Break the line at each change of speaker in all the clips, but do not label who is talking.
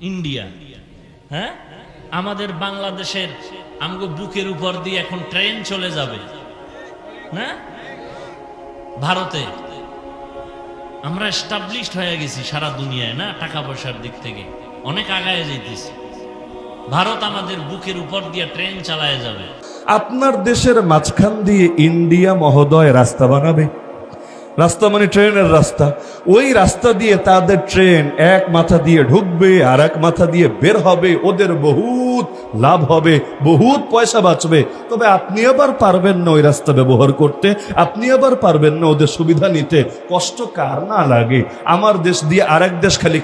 India, হ্যাঁ, আমাদের বাংলাদেশের আমগো বুকের উপর দিয়ে এখন ট্রেন চলে যাবে না ভারতে। আমরা এস্টাবলিশড হয়ে গেছি সারা দুনিয়ায়, না টাকা পয়সার দিক থেকে অনেক আগায় যাইতেছি। ভারত আমাদের বুকের উপর দিয়ে ট্রেন চালায় যাবে।
আপনার দেশের মাঝখান দিয়ে ইন্ডিয়া মহোদয় রাস্তা বানাবে। রাস্তা মানে ট্রেনের রাস্তা। ওই রাস্তা দিয়ে তাদের ট্রেন এক মাথা দিয়ে ঢুকবে আর এক মাথা দিয়ে বের হবে। ওদের বহুত লাভ হবে, বহুত পয়সা বাঁচবে। তবে আপনি আবার পারবেন না ওই রাস্তা ব্যবহার করতে, আপনি আবার পারবেন না ওদের সুবিধা নিতে। কষ্ট কার না লাগে? আমার দেশ দিয়ে আরেক দেশ খালি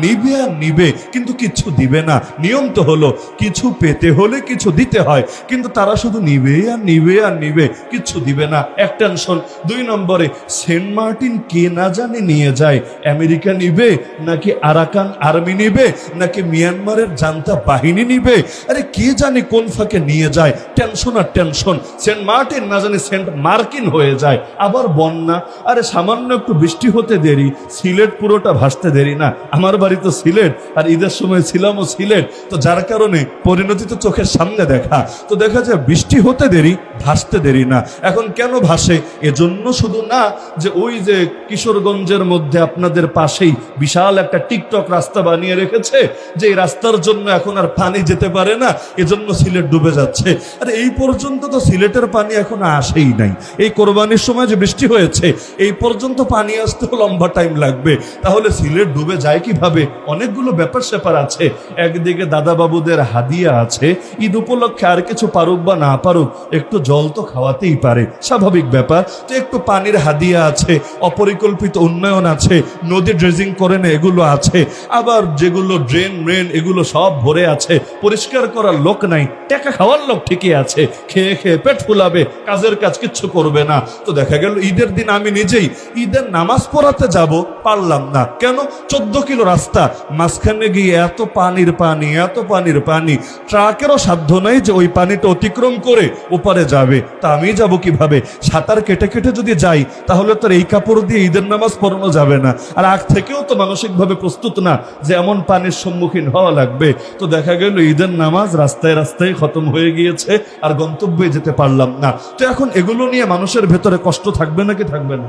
নিবে আর নিবে, কিন্তু কিছু দিবে না। নিয়ম তো হলো কিছু পেতে হলে কিছু দিতে হয়, কিন্তু তারা শুধু নিবে আর নিবে আর নিবে, কিচ্ছু দিবে না। এক টেনশন। দুই নম্বরে সেন্ট মার্টিন কে না জানি নিয়ে যায়। আমেরিকা নিবে নাকি আরাকান আর্মি নিবে নাকি মিয়ানমারের জান্তা বাহিনী নিবে? আরে কে জানে কোন ফাঁকে নিয়ে যায়। টেনশন আর টেনশন। সেন্ট মার্টিন না জানি সেন্ট মার্কিন হয়ে যায়। আবার বন্যা, আরে সামান্য একটু বৃষ্টি হতে দেরি, সিলেট পুরোটা ভাসতে দেরি না। আমার বাড়ি তো সিলেট, আর ঈদের সময় ছিলামও সিলেট, তো যার কারণে পরিণতি তো চোখের সামনে দেখা। তো দেখা যায় বৃষ্টি হতে দেরি, ভাসতে দেরি না। এখন কেন ভাসে? এজন্য শুধু না যে ওই যে কিশোরগঞ্জের মধ্যে আপনাদের পাশেই বিশাল একটা টিকটক রাস্তা বানিয়ে রেখেছে, যে এই রাস্তার জন্য এখন আর পানি যেতে পারে না, এজন্য সিলেট ডুবে যাচ্ছে। আর এই পর্যন্ত তো সিলেটের পানি এখন আসেই নাই। এই কোরবানির সময় যে বৃষ্টি হয়েছে, এই পর্যন্ত পানি আসতে লম্বা টাইম লাগবে। তাহলে সিলেট ডুবে যায় কিভাবে? অনেকগুলো ব্যাপার স্যাপার আছে। একদিকে দাদা বাবুদের হাদিয়া আছে, ঈদ উপলক্ষে আর কিছু পারুক বা না পারুক একটু জল তো খাওয়াতেই পারে, স্বাভাবিক ব্যাপার। তো একটু পানির হাদিয়া আছে, অপরিকল্পিত উন্নয়ন আছে, নদী ড্রেজিং করে না এগুলো আছে। আবার যেগুলো ড্রেন মেন এগুলো সব ভরে আছে, পরিষ্কার করার লোক নাই, টাকা খাওয়ার লোক ঠিকই আছে, খেয়ে খেয়ে পেট ফুলাবে, কাজের কাজ কিচ্ছু করবে না। তো দেখা গেল ঈদের দিন আমি নিজেই ঈদের নামাজ পড়াতে যাব, পারলাম না। কেন? 14 কিলো রাস্তা, মাঝখানে গিয়ে এত পানির পানি, এত পানির পানি, ট্রাকেরও সাধ্য নাই যে ওই পানিটা অতিক্রম করে ওপারে যাবে। তা আমি যাব কিভাবে? সাঁতার কেটে কেটে যদি যাই তাহলে তো এই কাপড় দিয়ে ঈদের নামাজ পড়ানো যাবে না। আর আগ থেকেও তো মানসিকভাবে প্রস্তুত না যে এমন পানির সম্মুখীন হওয়া লাগবে। তো দেখা গেল ঈদের নামাজ রাস্তায় রাস্তায় খতম হয়ে গিয়েছে, আর গন্তব্যে যেতে পারলাম না। তো এখন এগুলো নিয়ে মানুষের ভেতরে কষ্ট থাকবে নাকি থাকবে না?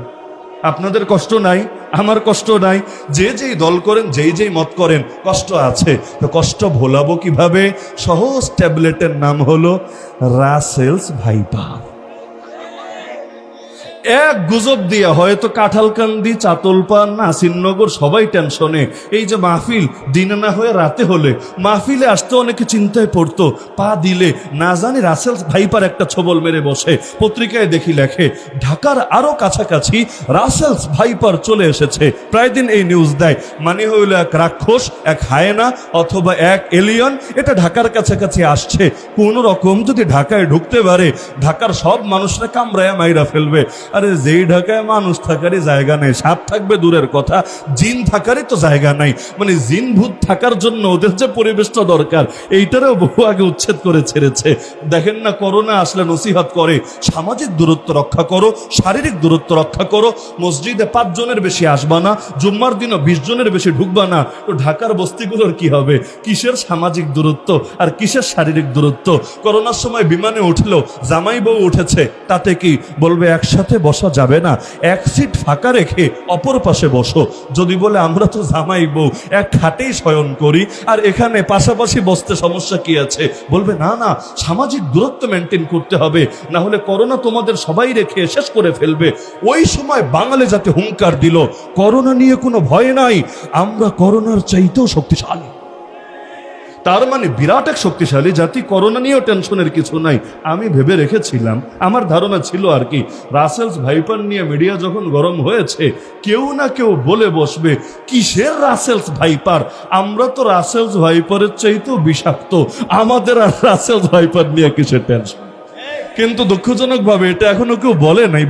আপনাদের কষ্ট নাই, আমার কষ্ট নাই। যে যেই দল করেন, যেই যেই মত করেন, কষ্ট আছে। তো কষ্ট ভোলাবো কিভাবে? সহজ ট্যাবলেটের নাম হলো রাসেলস ভাইপার। এক গুজব দিয়া হয়তো কাঁঠালকান্দি, চাতলপান, নাসিরনগর সবাই টেনশনে। এই যে মাহফিল দিনে না হয়ে রাতে হলে, মাহফিলে আসতে অনেকে চিন্তায় পড়তো, পা দিলে না জানি রাসেলস ভাইপার একটা ছবল মেরে বসে। পত্রিকায় দেখি লেখে ঢাকার আরো কাছাকাছি রাসেলস ভাইপার চলে এসেছে। প্রায় দিন এই নিউজ দেয়। মানে হইল এক রাক্ষস, এক হায়েনা অথবা এক এলিয়ন, এটা ঢাকার কাছাকাছি আসছে। কোন রকম যদি ঢাকায় ঢুকতে পারে, ঢাকার সব মানুষরা কামড়ায় মাইরা ফেলবে। আরে যেই ঢাকায় মানুষ থাকারই জায়গা নেই, সাপ থাকবে দূরের কথা, জিন থাকারই তো জায়গা নাই। মানে জিন ভূত থাকার জন্য ওদের যে পরিবেশটা দরকার, এইটারও বহু আগে উচ্ছেদ করে ছেড়েছে। দেখেন না, করোনা আসলে নসিহত করে সামাজিক দূরত্ব রক্ষা করো, শারীরিক দূরত্ব রক্ষা করো, মসজিদে 5 জনের বেশি আসবা না, জুম্মার দিনও 20 জনের বেশি ঢুকবা না। তো ঢাকার বস্তিগুলোর কি হবে? কিসের সামাজিক দূরত্ব আর কিসের শারীরিক দূরত্ব? করোনার সময় বিমানে উঠলো, জামাই বউ উঠেছে, তাতে কি বলবে একসাথে বসা যাবে না, এক সিট ফাঁকা রেখে অপর পাশে বসো। যদি বলে আমরা তো জামাই বউ এক খাটেই শয়ন করি, আর এখানে পাশাপাশি বসতে সমস্যা কি আছে? বলবে না না, সামাজিক দূরত্ব মেনটেন করতে হবে, না হলে করোনা তোমাদের সবাই রেখে শেষ করে ফেলবে। ওই সময় বাঙালি জাতি হুঙ্কার দিল, করোনা নিয়ে কোনো ভয় নাই, আমরা করোনার চাইতেও শক্তিশালী। তার মানে বিরাট এক শক্তিশালী জাতি, করোনা নিয়েও টেনশনের কিছু নাই। আমি ভেবে রেখেছিলাম, আমার ধারণা ছিল আর কি, রাসেলস ভাইপার নিয়ে মিডিয়া যখন গরম হয়েছে, কেউ না কেউ বলে বসবে কিসের রাসেলস ভাইপার, আমরা তো রাসেলস ভাইপারের চাইতেও বিষাক্ত, আমাদের আর রাসেলস ভাইপার নিয়ে কিসের টেনশন। কিন্তু দুঃখজনকভাবে এটা এখনো কেউ বলে নাই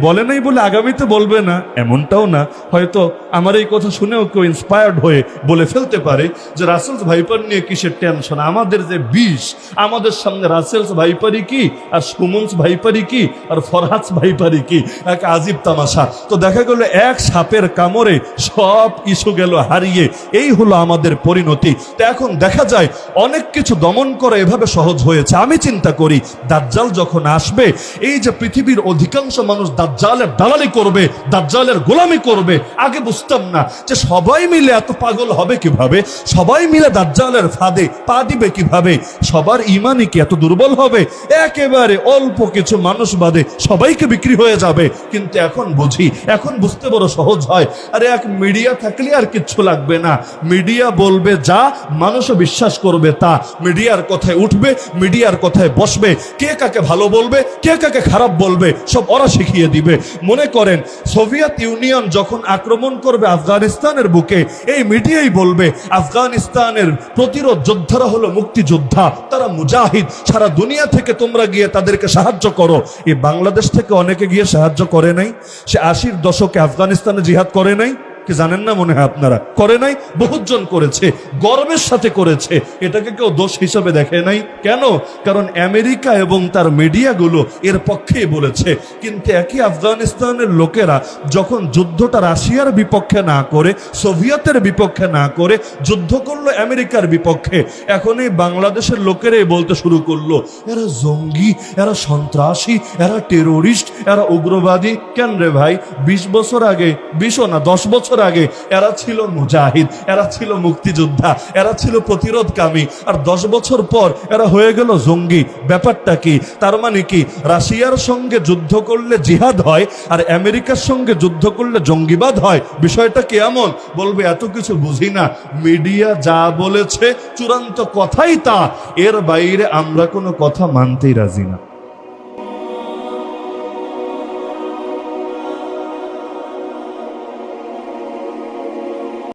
বলে আগামীতে বলবে না এমনটাও না। হয়তো আমার এই কথা শুনেও কেউ ইন্সপায়ার্ড হয়ে বলে ফেলতে পারে যে রাসেলস ভাইপার নিয়ে কিসের টেনশন, আমাদের যে বিষ, আমাদের সামনে রাসেলস ভাইপারি কি আর সুমনস ভাইপারি কি আর ফরহাদস ভাইপারি কি, এক আজীব তামাশা। তো দেখা গেল এক সাপের কামড়ে সব ইস্যু গেল হারিয়ে। এই হলো আমাদের পরিণতি। তো এখন দেখা যায় অনেক কিছু দমন করা এভাবে সহজ হয়েছে। আমি চিন্তা করি দাজ্জাল যখন আসবে, এই যে পৃথিবীর অধিকাংশ মানুষ দাজ্জালের দালালি করবে, দাজ্জালের গোলামি করবে, আগে বুঝতাম না যে সবাই মিলে এত পাগল হবে কিভাবে, সবাই মিলে দাজ্জালের ফাঁদে পা দিবে কিভাবে, সবার ইমানই কি এত দুর্বল হবে, একেবারে অল্প কিছু মানুষ বাদে সবাইকে বিক্রি হয়ে যাবে। কিন্তু এখন বুঝি, এখন বুঝতে বড় সহজ হয়। আরে এক মিডিয়া থাকলে আর কিচ্ছু লাগবে না। মিডিয়া বলবে যা, মানুষও বিশ্বাস করবে তা। মিডিয়ার কথায় উঠবে, মিডিয়ার কথায় বসবে, কে কাকে ভালো বলবে, কে কাকে খারাপ বলবে, সব ওরা শিখিয়ে দিবে। মনে করেন সোভিয়েত ইউনিয়ন যখন আক্রমণ করবে আফগানিস্তানের বুকে, এই মিডিয়াই বলবে আফগানিস্তানের প্রতিরোধ যোদ্ধারা হলো মুক্তিযোদ্ধা, তারা মুজাহিদ, সারা দুনিয়া থেকে তোমরা গিয়ে তাদেরকে সাহায্য করো। এই বাংলাদেশ থেকে অনেকে গিয়ে সাহায্য করে নাই? সে 80-র দশকে আফগানিস্তানে জিহাদ করে নাই কি জানেন না? মনে হয় আপনারা করে নাই, বহুজন করেছে, গর্বের সাথে করেছে। এটাকে কেউ দোষ হিসাবে দেখে নাই। কেন? কারণ আমেরিকা এবং তার মিডিয়াগুলো এর পক্ষেই বলেছে। কিন্তু একই আফগানিস্তানের লোকেরা যখন যুদ্ধটা রাশিয়ার বিপক্ষে না করে, সোভিয়েতের বিপক্ষে না করে যুদ্ধ করলো আমেরিকার বিপক্ষে, এখন এই বাংলাদেশের লোকেরাই বলতে শুরু করলো এরা জঙ্গি, এরা সন্ত্রাসী, এরা টেরোরিস্ট, এরা উগ্রবাদী। কেন রে ভাই? 20 বছর আগে, 20ও না 10 বছর আগে এরা ছিল মুজাহিদ, এরা ছিল মুক্তিযোদ্ধা, এরা ছিল প্রতিরোধকামী। আর 10 বছর পর এরা হয়ে গেল জঙ্গি। ব্যাপারটা কি? তার মানে কি রাশিয়ার সঙ্গে যুদ্ধ করলে জিহাদ হয় আর আমেরিকার সঙ্গে যুদ্ধ করলে জঙ্গিবাদ হয়? বিষয়টা কি এমন? বলবে এত কিছু বুঝি না, মিডিয়া যা বলেছে চূড়ান্ত কথাই তা, এর বাইরে আমরা কোনো কথা মানতেই রাজি না।